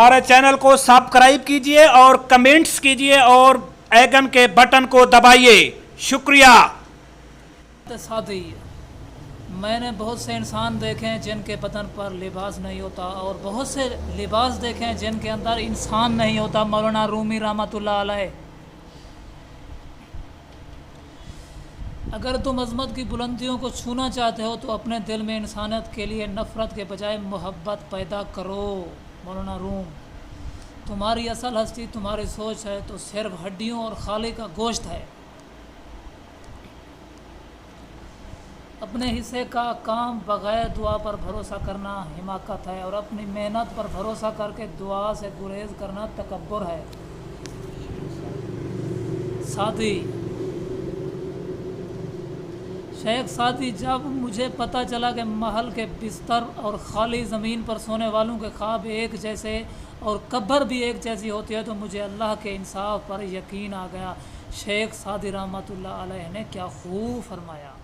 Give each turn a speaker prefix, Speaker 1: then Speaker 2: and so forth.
Speaker 1: हमारे चैनल को सब्सक्राइब कीजिए और कमेंट्स कीजिए और आइकन के बटन को दबाइए। शुक्रिया।
Speaker 2: साथी, मैंने बहुत से इंसान देखे हैं जिनके बदन पर लिबास नहीं होता और बहुत से लिबास देखे हैं जिनके अंदर इंसान नहीं होता। मौलाना रूमी रहमतुल्लाह अलैह। अगर तुम अज़मत की बुलंदियों को छूना चाहते हो तो अपने दिल में इंसानियत के लिए नफ़रत के बजाय मोहब्बत पैदा करो। मौलाना रूम, तुम्हारी असल हस्ती तुम्हारी सोच है तो सिर्फ हड्डियों और खाले का गोश्त है। अपने हिस्से का काम बग़ैर दुआ पर भरोसा करना हिमाकत है और अपनी मेहनत पर भरोसा करके दुआ से गुरेज करना तकब्बुर है। सादी, शेख सादी, जब मुझे पता चला कि महल के बिस्तर और खाली ज़मीन पर सोने वालों के ख्वाब एक जैसे और कब्र भी एक जैसी होती है तो मुझे अल्लाह के इंसाफ पर यकीन आ गया। शेख सादी रहमतुल्लाह अलैह ने क्या खूब फरमाया।